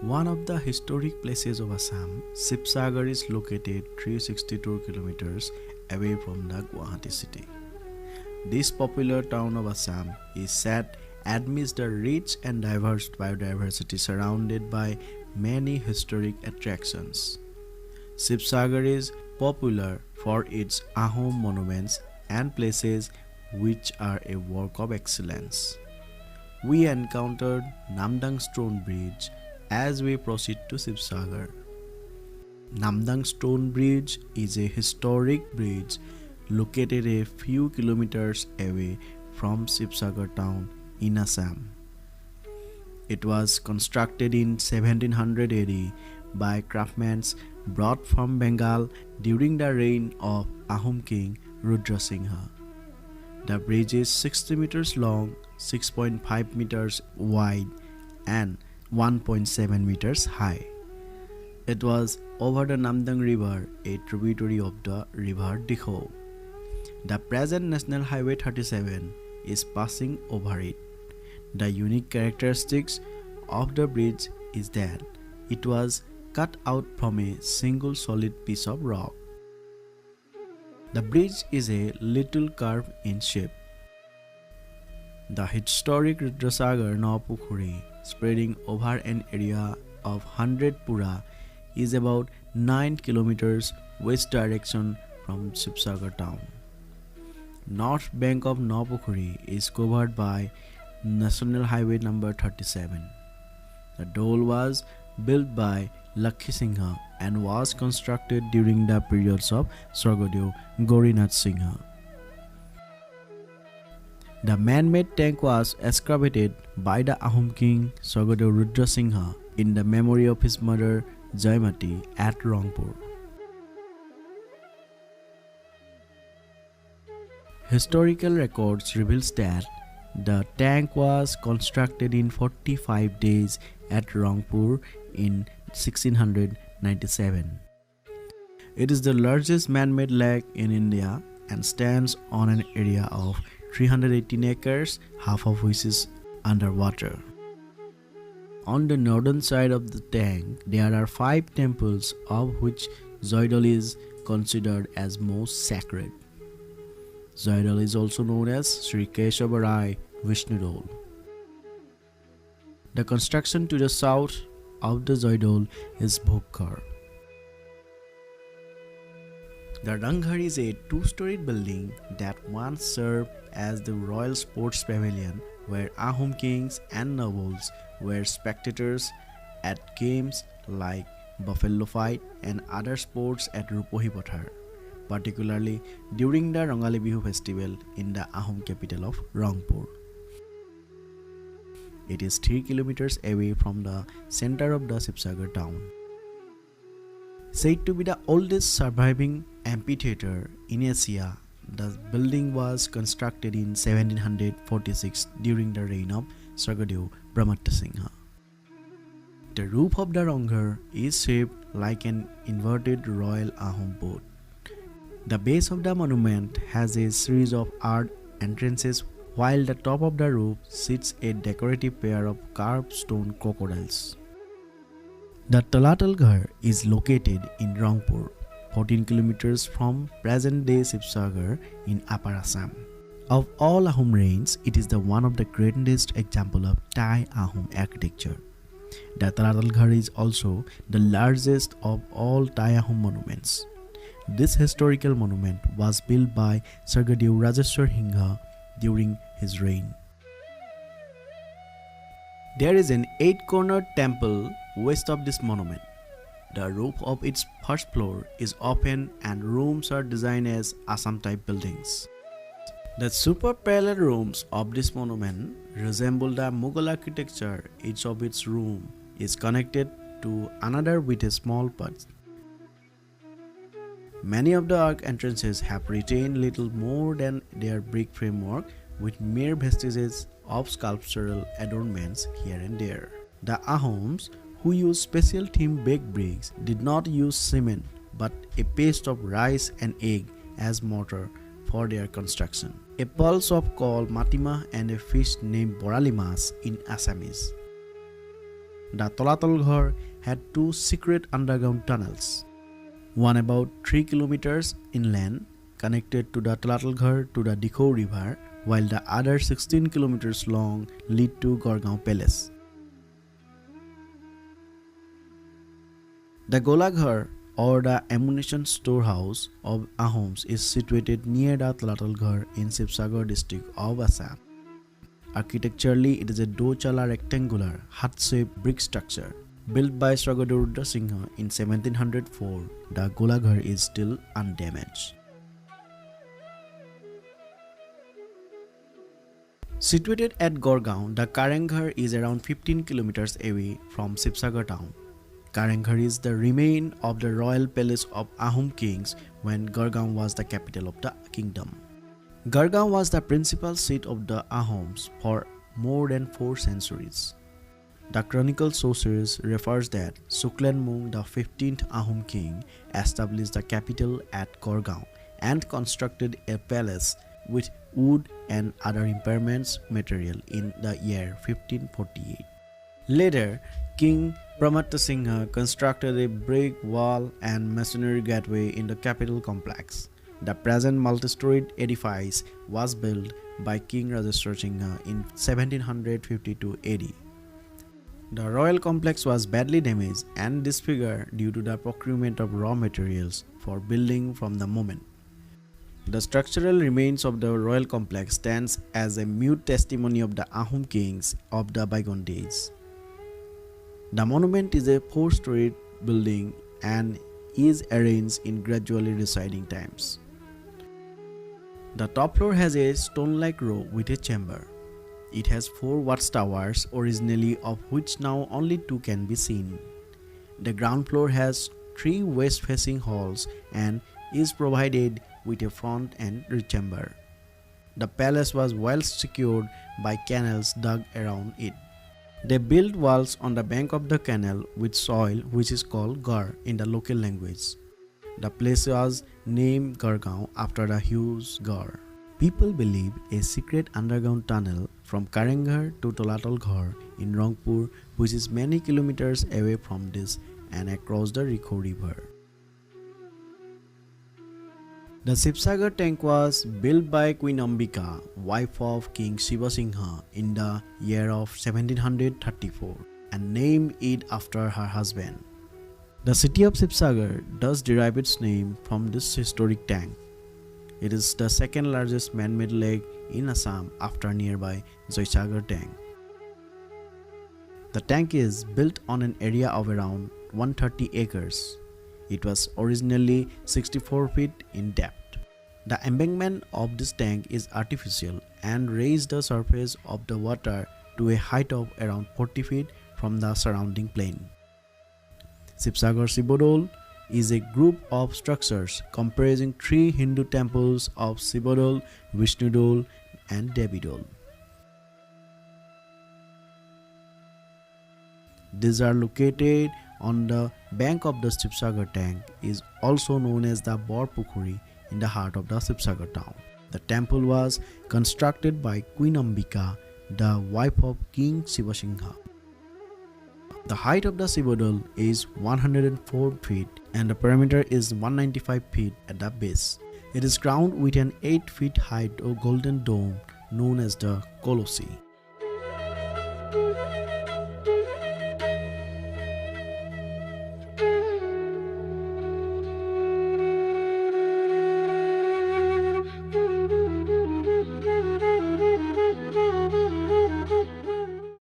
One of the historic places of Assam, Sibsagar is located 362 kilometers away from the Guwahati city. This popular town of Assam is set amidst a rich and diverse biodiversity surrounded by many historic attractions. Sibsagar is popular for its Ahom monuments and places which are a work of excellence. We encountered Namdang Stone Bridge as we proceed to Sibsagar. Namdang Stone Bridge is a historic bridge located a few kilometers away from Sibsagar town in Assam. It was constructed in 1700 AD by craftsmen brought from Bengal during the reign of Ahom king Rudra Singha. The bridge is 60 meters long, 6.5 meters wide and 1.7 meters high. It was over the Namdang River, a tributary of the river Dikho. The present National Highway 37 is passing over it. The unique characteristics of the bridge is that it was cut out from a single solid piece of rock. The bridge is a little curved in shape. The historic Rudrasagar Napukhuri, spreading over an area of 100 pura, is about 9 kilometers west direction from Sibsagar town. North bank of Napukhuri is covered by National Highway number 37. The dole was built by Lakhi Singha and was constructed during the periods of Swargadev Gorinath Singha. The man-made tank was excavated by the Ahom king Swargadev Rudra Singha in the memory of his mother Jaimati at Rangpur. Historical records reveals that the tank was constructed in 45 days at Rangpur in 1697. It is the largest man-made lake in India and stands on an area of 318 acres, half of which is underwater. On the northern side of the tank, there are 5 temples, of which Zoidal is considered as most sacred. Zoidal is also known as Sri Keshabarai Vishnu Dole. The construction to the south of the Zoidal is Bhukkar. The Ranghar is a 2-storied building that once served as the Royal Sports Pavilion where Ahom kings and nobles were spectators at games like buffalo fight and other sports at Rupohi Pathar, particularly during the Rangali Bihu festival in the Ahom capital of Rangpur. It is 3 kilometers away from the center of the Sibsagar town. Said to be the oldest surviving amphitheater in Asia, the building was constructed in 1746 during the reign of Swargadev Brahmatta Singha. The roof of the Ranghar is shaped like an inverted royal Ahom boat. The base of the monument has a series of arched entrances, while the top of the roof sits a decorative pair of carved stone crocodiles. The Talatal Ghar is located in Rangpur, 14 kilometers from present-day Sibsagar in Upper Assam. Of all Ahom reigns, it is the one of the greatest example of Thai Ahom architecture. The Talatal Ghar is also the largest of all Thai Ahom monuments. This historical monument was built by Swargadev Rajeshwar Singha during his reign. There is an 8-cornered temple west of this monument. The roof of its first floor is open and rooms are designed as Assam-type buildings. The super parallel rooms of this monument resemble the Mughal architecture. Each of its rooms is connected to another with a small put. Many of the arch entrances have retained little more than their brick framework, with mere vestiges of sculptural adornments here and there. The Ahoms, who used special theme baked bricks, did not use cement but a paste of rice and egg as mortar for their construction. A pulse of called matima and a fish named borali mas in Assamese. The Tolatal Ghar had two secret underground tunnels, one about 3 kilometers inland, connected to the Tolatal Ghar to the Dikho river, while the other 16 kilometers long lead to Gorgaon Palace. The Golaghar, or the ammunition storehouse of Ahoms, is situated near the Tolatal Ghar in Sibsagar district of Assam. Architecturally, it is a do-chala rectangular, hut-shaped brick structure. Built by Sragadurudra Singha in 1704, the Golaghar is still undamaged. Situated at Gorgaon, the Karanghar is around 15 kilometers away from Sibsagar town. Karanghar is the remain of the royal palace of Ahom kings when Gorgaon was the capital of the kingdom. Gorgaon was the principal seat of the Ahoms for more than 4 centuries. The chronicle sources refers that Suklenmung, the 15th Ahom king, established the capital at Gorgaon and constructed a palace with wood and other impairments material in the year 1548. Later, King Pramata Singha constructed a brick wall and masonry gateway in the capital complex. The present multi-storied edifice was built by King Rajeshwar Singha in 1752 AD. The royal complex was badly damaged and disfigured due to the procurement of raw materials for building from the moment. The structural remains of the royal complex stands as a mute testimony of the Ahom kings of the bygone days. The monument is a 4-storied building and is arranged in gradually receding times. The top floor has a stone-like roof with a chamber. It has 4 watchtowers, originally of which now only 2 can be seen. The ground floor has 3 west-facing halls and is provided with a front and rear chamber. The palace was well secured by canals dug around it. They built walls on the bank of the canal with soil, which is called gar in the local language. The place was named Gorgaon after the huge gar. People believe a secret underground tunnel from Karanghar to Tolatal Ghar in Rangpur, which is many kilometers away from this and across the Dikho river. The Sibsagar tank was built by Queen Ambika, wife of King Sivasagar, in the year of 1734 and named it after her husband. The city of Sibsagar does derive its name from this historic tank. It is the second largest man-made lake in Assam after nearby Joysagar tank. The tank is built on an area of around 130 acres. It was originally 64 feet in depth. The embankment of this tank is artificial and raised the surface of the water to a height of around 40 feet from the surrounding plain. Sibsagar Sibodol is a group of structures comprising 3 Hindu temples of Sibodol, Vishnudol and Devidol. These are located on the bank of the Sibsagar tank, is also known as the Bor Pukhuri in the heart of the Sibsagar town. The temple was constructed by Queen Ambika, the wife of King Sivasagar. The height of the Sibodol is 104 feet and the perimeter is 195 feet at the base. It is crowned with an 8 feet high golden dome known as the Colossi.